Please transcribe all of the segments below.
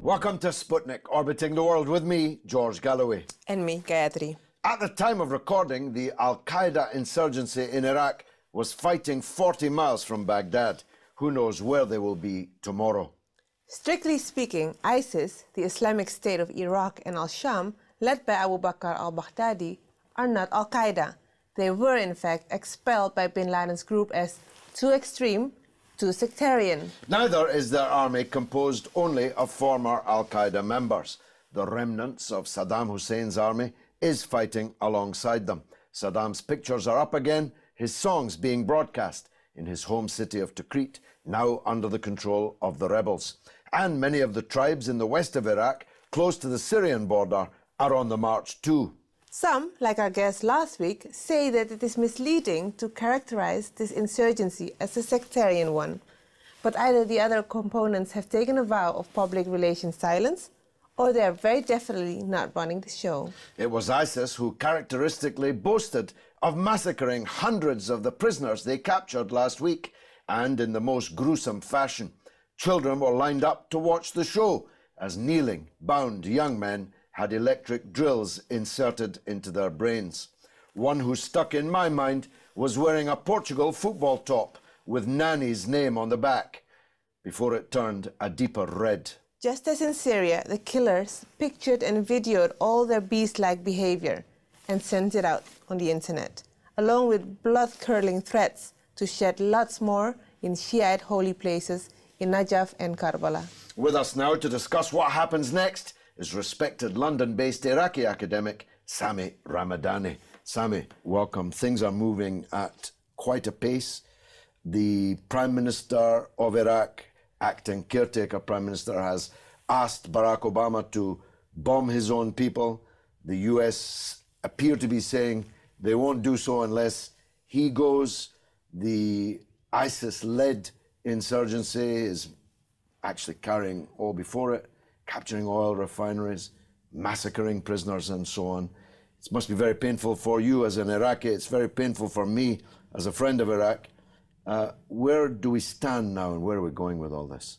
Welcome to Sputnik, orbiting the world with me, George Galloway. And me, Gayatri. At the time of recording, the Al-Qaeda insurgency in Iraq was fighting 40 miles from Baghdad. Who knows where they will be tomorrow? Strictly speaking, ISIS, the Islamic State of Iraq and al-Sham, led by Abu Bakr al-Baghdadi, are not Al-Qaeda. They were, in fact, expelled by bin Laden's group as too extreme, too sectarian. Neither is their army composed only of former Al-Qaeda members. The remnants of Saddam Hussein's army is fighting alongside them. Saddam's pictures are up again, his songs being broadcast in his home city of Takrit, now under the control of the rebels. And many of the tribes in the west of Iraq, close to the Syrian border, are on the march too. Some, like our guest last week, say that it is misleading to characterize this insurgency as a sectarian one. But either the other components have taken a vow of public relations silence, or they are very definitely not running the show. It was ISIS who characteristically boasted of massacring hundreds of the prisoners they captured last week, and in the most gruesome fashion. Children were lined up to watch the show as kneeling, bound young men had electric drills inserted into their brains. One who stuck in my mind was wearing a Portugal football top with Nani's name on the back, before it turned a deeper red. Just as in Syria, the killers pictured and videoed all their beast-like behavior and sent it out on the internet, along with blood-curdling threats to shed lots more in Shiite holy places in Najaf and Karbala. With us now to discuss what happens next is respected London-based Iraqi academic Sami Ramadani. Sami, welcome. Things are moving at quite a pace. The Prime Minister of Iraq, acting caretaker Prime Minister, has asked Barack Obama to bomb his own people. The US appear to be saying they won't do so unless he goes. The ISIS-led insurgency is actually carrying all before it, capturing oil refineries, massacring prisoners and so on. It must be very painful for you as an Iraqi. It's very painful for me as a friend of Iraq. Where do we stand now and where are we going with all this?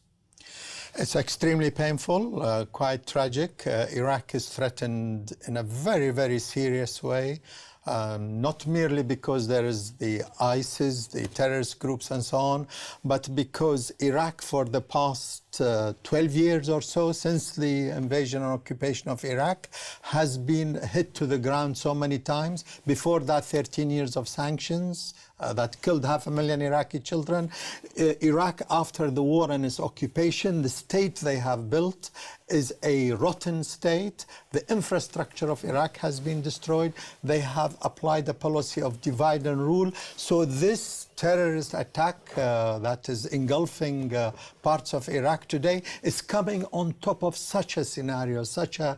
It's extremely painful, quite tragic. Iraq is threatened in a very, very serious way. Not merely because there is the ISIS, the terrorist groups and so on, but because Iraq for the past 12 years or so, since the invasion and occupation of Iraq, has been hit to the ground so many times. Before that, 13 years of sanctions that killed 500,000 Iraqi children. Iraq, after the war and its occupation, the state they have built is a rotten state. The infrastructure of Iraq has been destroyed. They have applied a policy of divide and rule. So this terrorist attack that is engulfing parts of Iraq today is coming on top of such a scenario, such a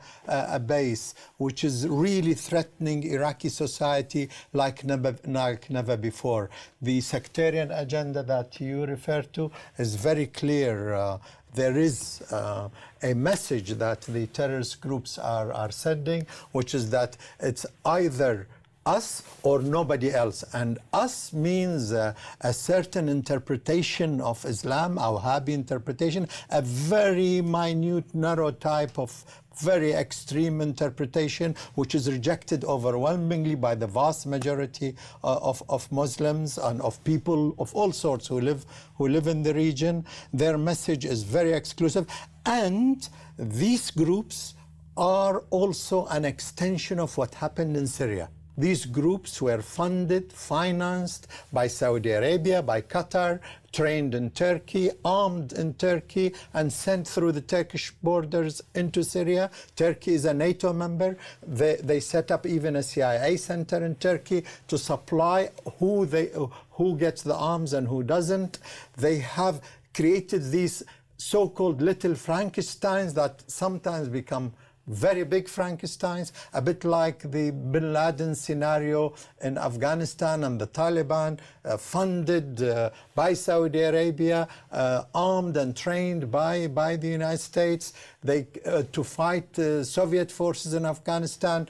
base, which is really threatening Iraqi society like never before. The sectarian agenda that you refer to is very clear. There is a message that the terrorist groups are sending, which is that it's either us or nobody else. And us means a certain interpretation of Islam, our Wahhabi interpretation, a very minute, narrow type of very extreme interpretation, which is rejected overwhelmingly by the vast majority of Muslims and of people of all sorts who live in the region. Their message is very exclusive. And these groups are also an extension of what happened in Syria. These groups were funded, financed by Saudi Arabia, by Qatar, trained in Turkey, armed in Turkey, and sent through the Turkish borders into Syria. Turkey is a NATO member. They set up even a CIA center in Turkey to supply who gets the arms and who doesn't. They have created these so-called little Frankensteins that sometimes become very big Frankensteins, a bit like the bin Laden scenario in Afghanistan and the Taliban, funded by Saudi Arabia, armed and trained by the United States to fight Soviet forces in Afghanistan.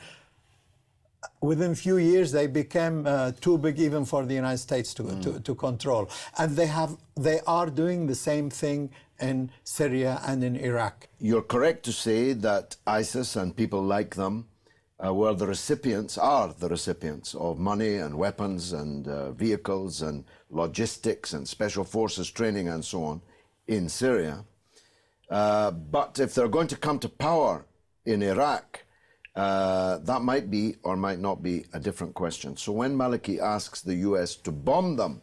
Within a few years, they became too big even for the United States to control. And they are doing the same thing in Syria and in Iraq. You're correct to say that ISIS and people like them are the recipients of money and weapons and vehicles and logistics and special forces training and so on in Syria. But if they're going to come to power in Iraq, that might be or might not be a different question. So when Maliki asks the US to bomb them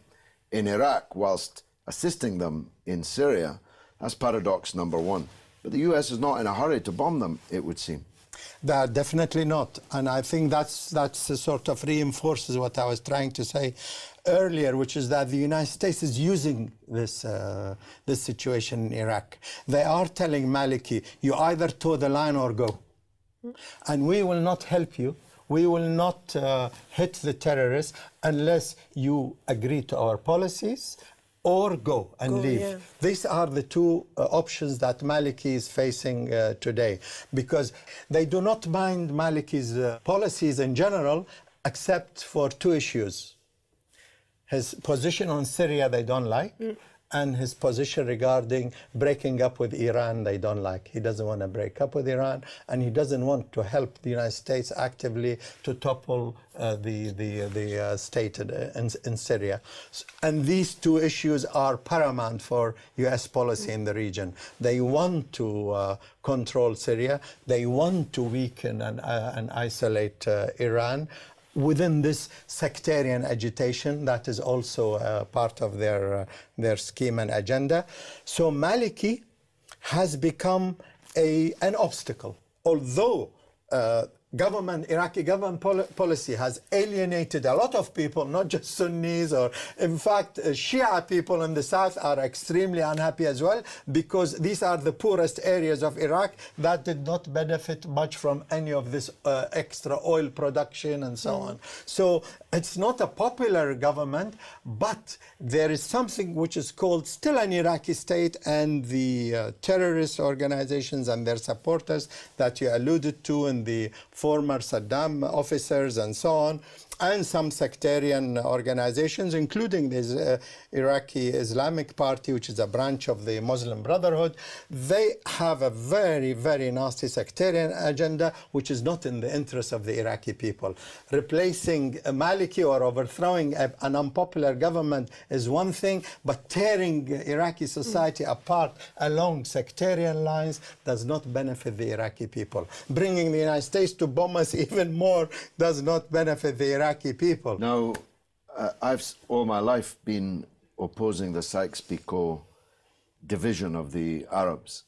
in Iraq whilst assisting them in Syria, that's paradox number one. But the US is not in a hurry to bomb them, it would seem. Definitely not. And I think that's sort of reinforces what I was trying to say earlier, which is that the United States is using this situation in Iraq. They are telling Maliki, you either toe the line or go. And we will not help you. We will not hit the terrorists unless you agree to our policies or go and leave. Yeah. These are the two options that Maliki is facing today, because they do not mind Maliki's policies in general, except for two issues. His position on Syria they don't like, and his position regarding breaking up with Iran they don't like. He doesn't want to break up with Iran, and he doesn't want to help the United States actively to topple the state in Syria. And these two issues are paramount for US policy in the region. They want to control Syria. They want to weaken and isolate Iran within this sectarian agitation that is also part of their scheme and agenda. So Maliki has become an obstacle. Although Iraqi government policy has alienated a lot of people, not just Sunnis, or in fact Shia people in the south are extremely unhappy as well, because these are the poorest areas of Iraq that did not benefit much from any of this extra oil production and so on. So it's not a popular government, but there is something which is called still an Iraqi state, and the terrorist organizations and their supporters that you alluded to in the former Saddam officers and so on, and some sectarian organizations, including the Iraqi Islamic Party, which is a branch of the Muslim Brotherhood. They have a very, very nasty sectarian agenda, which is not in the interest of the Iraqi people. Replacing Maliki or overthrowing an unpopular government is one thing, but tearing Iraqi society apart along sectarian lines does not benefit the Iraqi people. Bringing the United States to bomb us even more does not benefit the Iraqi people. Now, I've all my life been opposing the Sykes-Picot division of the Arabs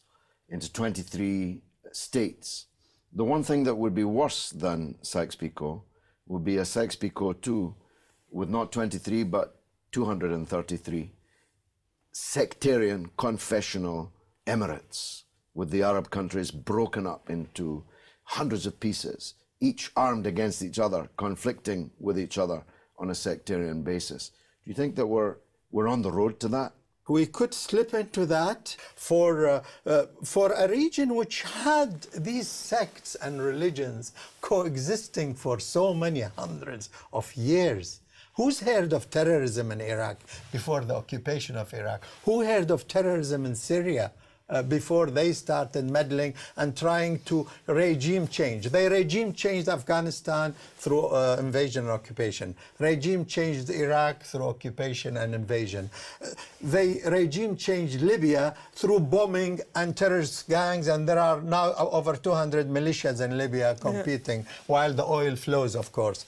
into 23 states. The one thing that would be worse than Sykes-Picot would be a Sykes-Picot 2 with not 23 but 233 sectarian confessional emirates, with the Arab countries broken up into hundreds of pieces, each armed against each other, conflicting with each other on a sectarian basis. Do you think that we're on the road to that? We could slip into that for a region which had these sects and religions coexisting for so many hundreds of years. Who's heard of terrorism in Iraq before the occupation of Iraq? Who heard of terrorism in Syria before they started meddling and trying to regime change? They regime changed Afghanistan through invasion and occupation. Regime changed Iraq through occupation and invasion. They regime changed Libya through bombing and terrorist gangs, and there are now over 200 militias in Libya competing while the oil flows, of course.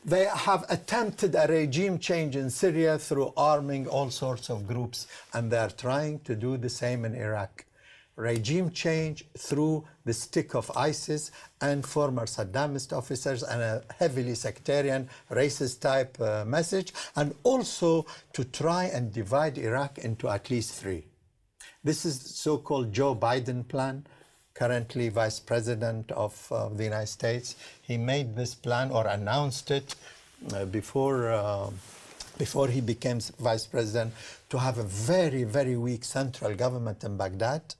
They have attempted a regime change in Syria through arming all sorts of groups, and they're trying to do the same in Iraq. regime change through the stick of ISIS and former Saddamist officers and a heavily sectarian, racist type message, and also to try and divide Iraq into at least three. This is the so-called Joe Biden plan, currently Vice President of the United States. He made this plan or announced it before he became Vice President, to have a very, very weak central government in Baghdad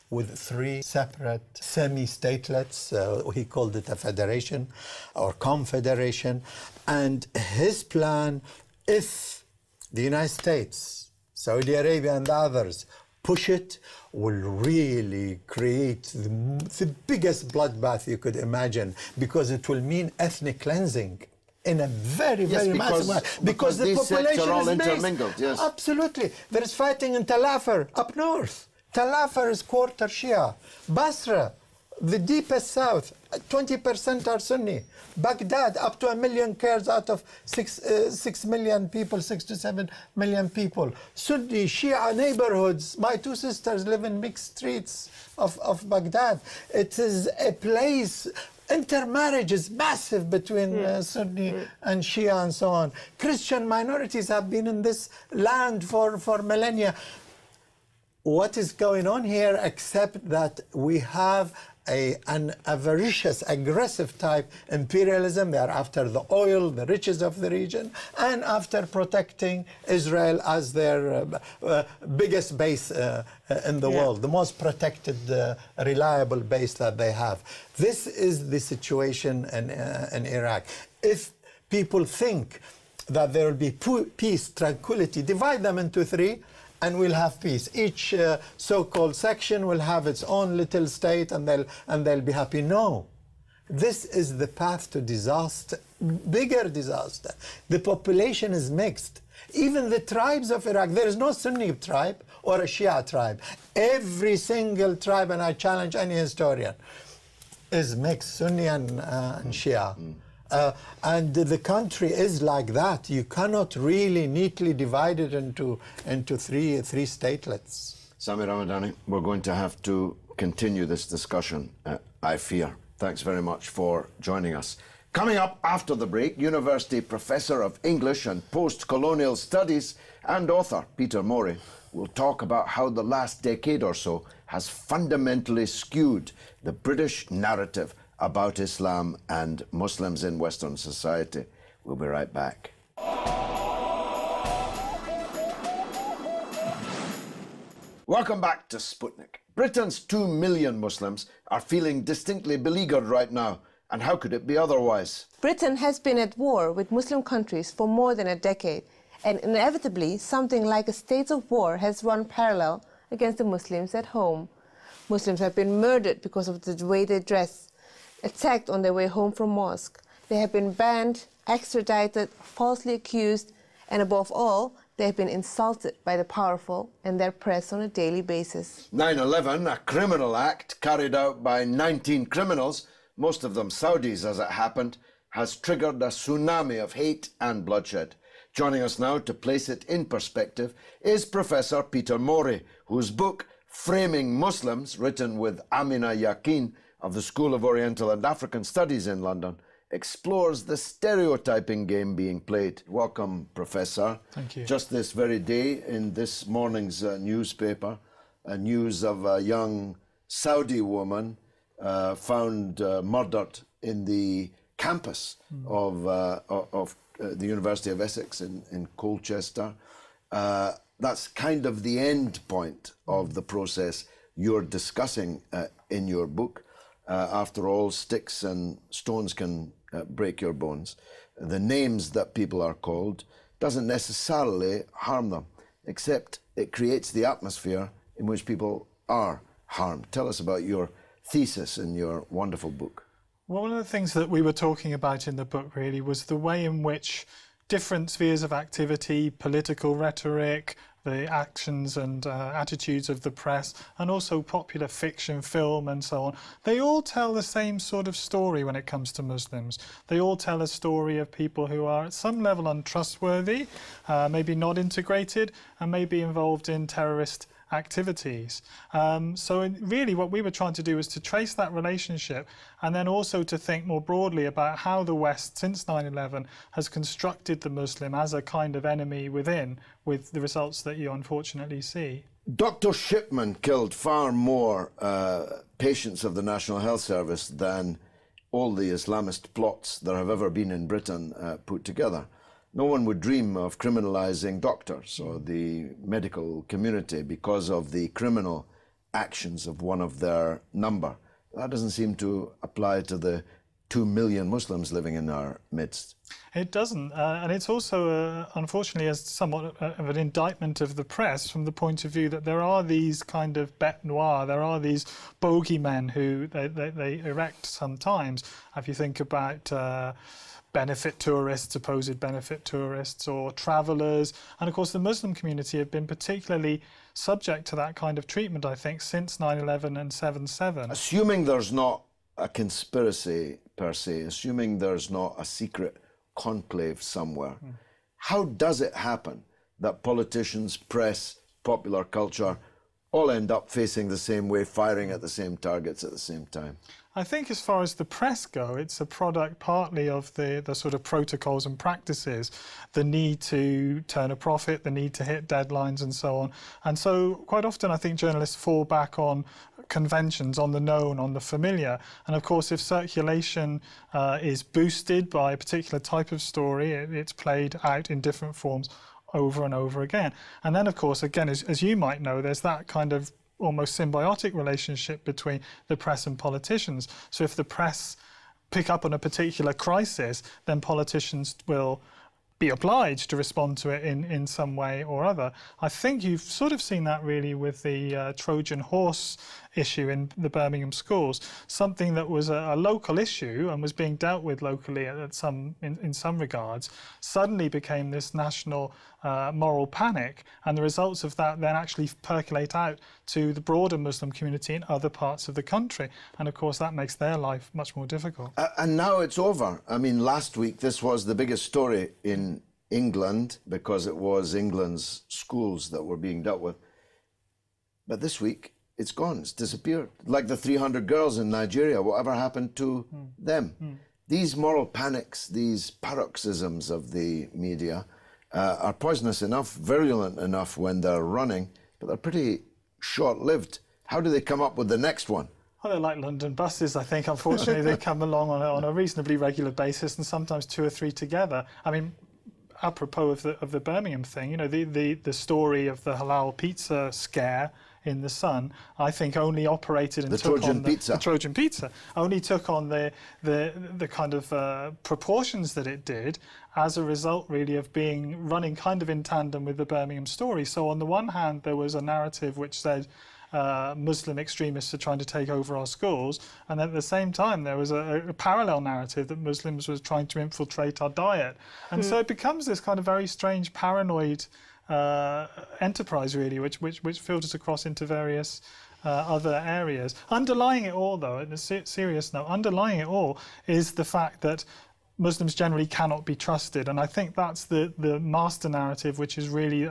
with three separate semi-statelets. He called it a federation or confederation. And his plan, if the United States, Saudi Arabia and others push it, will really create the biggest bloodbath you could imagine, because it will mean ethnic cleansing in a very, very massive way. Because the population are all is mixed. intermingled, yes. Absolutely. There is fighting in Tal Afar up north. Tal Afar is quarter Shia. Basra, the deepest south, 20% are Sunni. Baghdad, up to 1 million Kurds out of 6 million people, 6 to 7 million people. Sunni, Shia neighborhoods. My two sisters live in mixed streets of Baghdad. It is a place. Intermarriage is massive between Sunni and Shia and so on. Christian minorities have been in this land for millennia. What is going on here, except that we have an avaricious, aggressive type imperialism? They are after the oil, the riches of the region, and after protecting Israel as their biggest base in the world, the most protected, reliable base that they have. This is the situation in Iraq. If people think that there will be peace, tranquility, divide them into three, and we'll have peace. Each so-called section will have its own little state, and they'll be happy. No, this is the path to disaster, bigger disaster. The population is mixed. Even the tribes of Iraq, there is no Sunni tribe or a Shia tribe. Every single tribe, and I challenge any historian, is mixed, Sunni and Shia. And the country is like that. You cannot really neatly divide it into three statelets. Sami Ramadani, we're going to have to continue this discussion, I fear. Thanks very much for joining us. Coming up after the break, University Professor of English and Post-Colonial Studies and author Peter Morey will talk about how the last decade or so has fundamentally skewed the British narrative about Islam and Muslims in Western society. We'll be right back. Welcome back to Sputnik. Britain's 2 million Muslims are feeling distinctly beleaguered right now. And how could it be otherwise? Britain has been at war with Muslim countries for more than a decade, and inevitably something like a state of war has run parallel against the Muslims at home. Muslims have been murdered because of the way they dress, attacked on their way home from mosque. They have been banned, extradited, falsely accused, and above all, they have been insulted by the powerful and their press on a daily basis. 9/11, a criminal act carried out by 19 criminals, most of them Saudis as it happened, has triggered a tsunami of hate and bloodshed. Joining us now to place it in perspective is Professor Peter Morey, whose book, Framing Muslims, written with Amina Yaqeen of the School of Oriental and African Studies in London, explores the stereotyping game being played. Welcome, Professor. Thank you. Just this very day, in this morning's newspaper, news of a young Saudi woman found murdered in the campus of the University of Essex in Colchester. That's kind of the end point of the process you're discussing in your book. After all, sticks and stones can break your bones. The names that people are called doesn't necessarily harm them, except it creates the atmosphere in which people are harmed. Tell us about your thesis in your wonderful book. Well, one of the things that we were talking about in the book really was the way in which different spheres of activity, political rhetoric, the actions and attitudes of the press, and also popular fiction, film and so on, they all tell the same sort of story when it comes to Muslims. They all tell a story of people who are at some level untrustworthy, maybe not integrated, and maybe involved in terrorist activities. Really what we were trying to do was to trace that relationship, and then also to think more broadly about how the West, since 9/11, has constructed the Muslim as a kind of enemy within, with the results that you unfortunately see. Dr. Shipman killed far more patients of the National Health Service than all the Islamist plots there have ever been in Britain put together. No one would dream of criminalizing doctors or the medical community because of the criminal actions of one of their number. That doesn't seem to apply to the 2 million Muslims living in our midst. It doesn't, and it's also, unfortunately, somewhat of an indictment of the press from the point of view that there are these kind of bêtes noires, there are these bogeymen who they erect sometimes. If you think about benefit tourists, supposed benefit tourists, or travellers, and of course the Muslim community have been particularly subject to that kind of treatment, I think, since 9/11 and 7/7. Assuming there's not a conspiracy per se, assuming there's not a secret conclave somewhere, how does it happen that politicians, press, popular culture all end up facing the same way, firing at the same targets at the same time? I think as far as the press go, it's a product partly of the sort of protocols and practices, the need to turn a profit, the need to hit deadlines and so on. And so quite often I think journalists fall back on conventions, on the known, on the familiar. And of course, if circulation is boosted by a particular type of story, it's played out in different forms over and over again. And then of course, again, as you might know, there's that kind of almost symbiotic relationship between the press and politicians. So if the press pick up on a particular crisis, then politicians will be obliged to respond to it in some way or other. I think you've sort of seen that really with the Trojan horse issue in the Birmingham schools, something that was a local issue and was being dealt with locally in some regards, suddenly became this national moral panic, and the results of that then actually percolate out to the broader Muslim community in other parts of the country, and of course that makes their life much more difficult. And now it's over. I mean, last week this was the biggest story in England because it was England's schools that were being dealt with. But this week it's gone, it's disappeared. Like the 300 girls in Nigeria, whatever happened to them? These moral panics, these paroxysms of the media are poisonous enough, virulent enough when they're running, but they're pretty short-lived. How do they come up with the next one? Well, they're like London buses, I think. Unfortunately, they come along on a reasonably regular basis, and sometimes 2 or 3 together. I mean, apropos of the Birmingham thing, you know, the story of the halal pizza scare in the Sun, I think only operated and took on the Trojan pizza, only took on the kind of proportions that it did as a result really of running kind of in tandem with the Birmingham story. So on the one hand, there was a narrative which said Muslim extremists are trying to take over our schools, and at the same time there was a parallel narrative that Muslims were trying to infiltrate our diet. And so it becomes this kind of very strange paranoid enterprise really, which filters across into various other areas. Underlying it all, though, in a serious note, underlying it all is the fact that Muslims generally cannot be trusted, and I think that's the master narrative which is really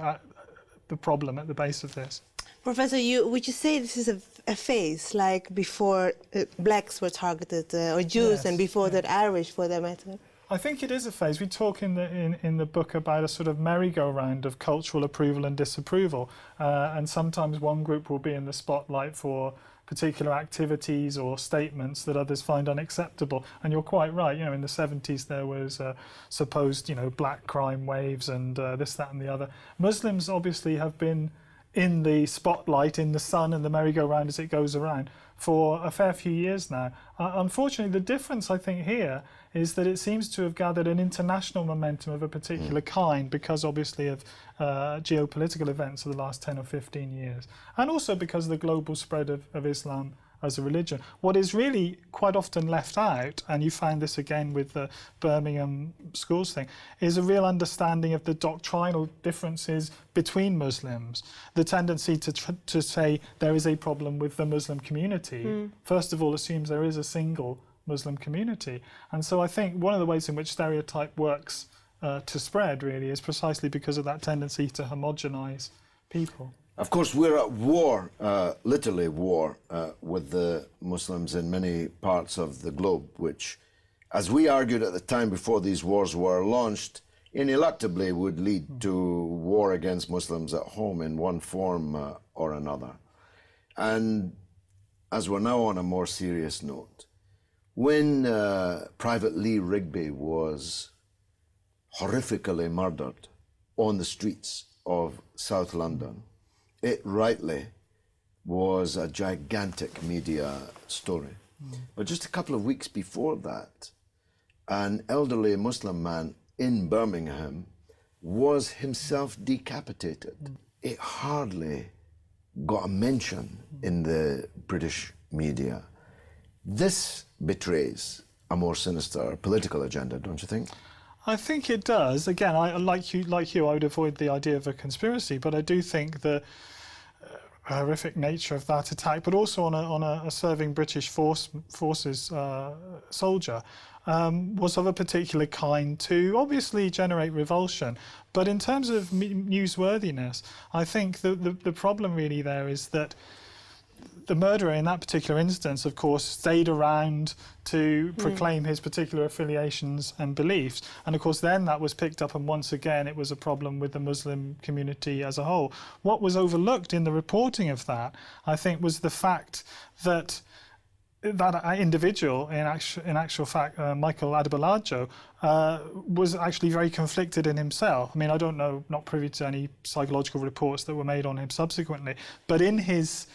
the problem at the base of this. Professor, would you say this is a phase, like before blacks were targeted, or Jews, and before that Irish, for that matter? I think it is a phase. We talk in the book about a sort of merry-go-round of cultural approval and disapproval, and sometimes one group will be in the spotlight for particular activities or statements that others find unacceptable. And you're quite right, you know, in the 70s there was supposed, you know, black crime waves and this, that and the other. Muslims obviously have been in the spotlight, in the sun and the merry-go-round as it goes around for a fair few years now. Unfortunately, the difference I think here is that it seems to have gathered an international momentum of a particular kind because obviously of geopolitical events of the last 10 or 15 years, and also because of the global spread of Islam as a religion. What is really quite often left out, and you find this again with the Birmingham schools thing, is a real understanding of the doctrinal differences between Muslims. The tendency to say there is a problem with the Muslim community, first of all assumes there is a single Muslim community. And so I think one of the ways in which stereotype works to spread really is precisely because of that tendency to homogenize people. Of course, we're at war, literally war, with the Muslims in many parts of the globe, which, as we argued at the time before these wars were launched, ineluctably would lead to war against Muslims at home in one form or another. And as we're now on a more serious note, when Private Lee Rigby was horrifically murdered on the streets of South London, it rightly was a gigantic media story. But just a couple of weeks before that, an elderly Muslim man in Birmingham was himself decapitated. It hardly got a mention in the British media. This betrays a more sinister political agenda, don't you think? I think it does. Again, like you, I would avoid the idea of a conspiracy, but I do think the horrific nature of that attack, but also on a serving British forces soldier, was of a particular kind to obviously generate revulsion. But in terms of newsworthiness, I think the problem really there is that the murderer in that particular instance, of course, stayed around to proclaim his particular affiliations and beliefs. And of course, then that was picked up, and once again, it was a problem with the Muslim community as a whole. What was overlooked in the reporting of that, I think, was the fact that that individual, in actual fact, Michael Adebolajo, was actually very conflicted in himself. I mean, I don't know, not privy to any psychological reports that were made on him subsequently, but in his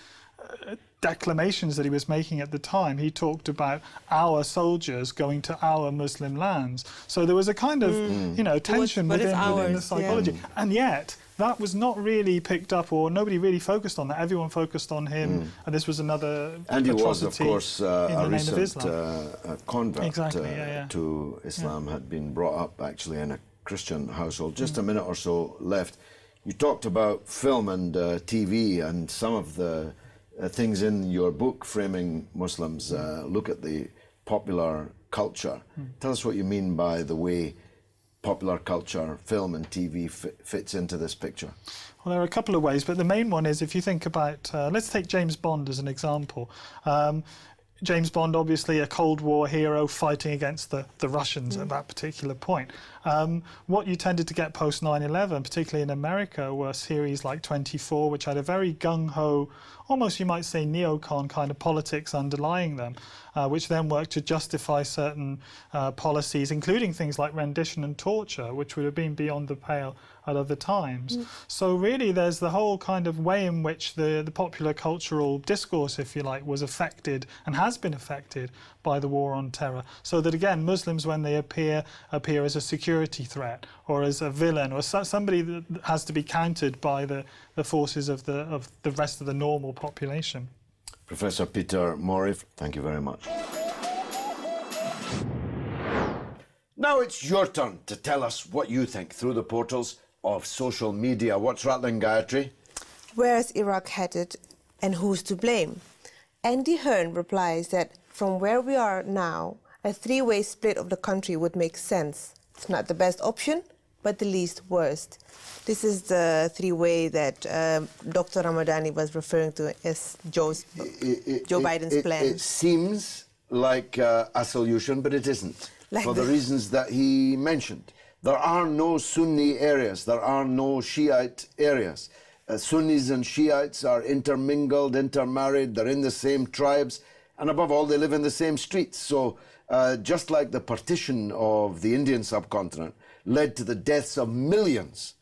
declamations that he was making at the time, he talked about our soldiers going to our Muslim lands. So there was a kind of, you know, tension within the psychology. Yeah. And yet, that was not really picked up, or nobody really focused on that. Everyone focused on him, and this was another and he atrocity was, of course, a recent convert to Islam, had been brought up actually in a Christian household. Just a minute or so left. You talked about film and TV and some of the things in your book, Framing Muslims. Look at the popular culture. Tell us what you mean by the way popular culture, film and TV fits into this picture. Well, there are a couple of ways, but the main one is if you think about, let's take James Bond as an example. James Bond, obviously a Cold War hero fighting against the Russians at that particular point. What you tended to get post 9/11, particularly in America, were series like 24, which had a very gung-ho, almost you might say neocon kind of politics underlying them, which then worked to justify certain policies, including things like rendition and torture, which would have been beyond the pale at other times. So really there's the whole kind of way in which the popular cultural discourse, if you like, was affected and has been affected by the war on terror. So that again, Muslims, when they appear as a security threat or as a villain or somebody that has to be countered by the forces of the rest of the normal population. Professor Peter Morey, thank you very much. Now it's your turn to tell us what you think through the portals of social media. What's rattling, Gayatri? Where's Iraq headed and who's to blame? Andy Hearn replies that from where we are now, a three-way split of the country would make sense. It's not the best option, but the least worst. This is the three-way that Dr. Ramadani was referring to as Joe Biden's plan. It seems like a solution, but it isn't, for the reasons that he mentioned. There are no Sunni areas, there are no Shiite areas. Sunnis and Shiites are intermingled, intermarried, they're in the same tribes, and above all, they live in the same streets. So just like the partition of the Indian subcontinent led to the deaths of millions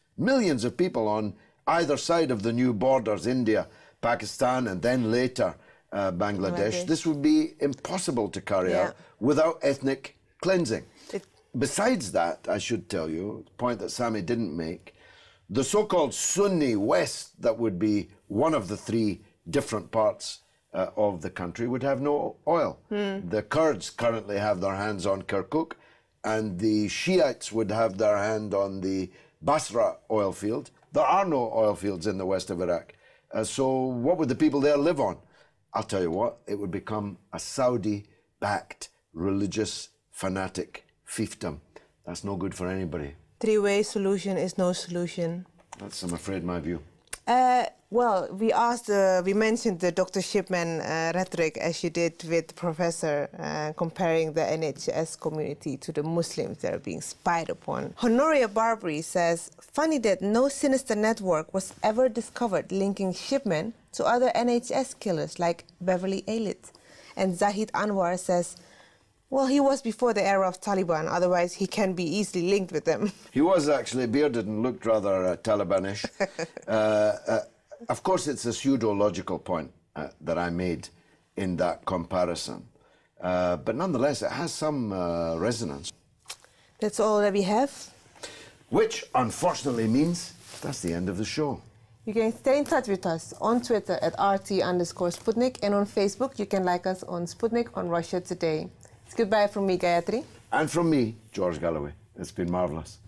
of people on either side of the new borders, India, Pakistan, and then later Bangladesh, this would be impossible to carry out without ethnic cleansing. Besides that, I should tell you, a point that Sami didn't make, the so-called Sunni West, that would be one of the three different parts of the country, would have no oil. The Kurds currently have their hands on Kirkuk, and the Shiites would have their hand on the Basra oil field. There are no oil fields in the west of Iraq. So what would the people there live on? I'll tell you what, it would become a Saudi-backed religious fanatic fiefdom. That's no good for anybody. Three-way solution is no solution. That's, I'm afraid, my view. Well, we mentioned the Dr. Shipman rhetoric, as you did with the professor, comparing the NHS community to the Muslims that are being spied upon. Honoria Barbary says, funny that no sinister network was ever discovered linking Shipman to other NHS killers like Beverly Aylett. And Zahid Anwar says, well, he was before the era of Taliban, otherwise he can be easily linked with them. He was actually bearded and looked rather Talibanish. Of course, it's a pseudo-logical point that I made in that comparison. But nonetheless, it has some resonance. That's all that we have. Which, unfortunately, means that's the end of the show. You can stay in touch with us on Twitter at RT_Sputnik, and on Facebook you can like us on Sputnik on Russia Today. It's goodbye from me, Gayatri. And from me, George Galloway. It's been marvellous.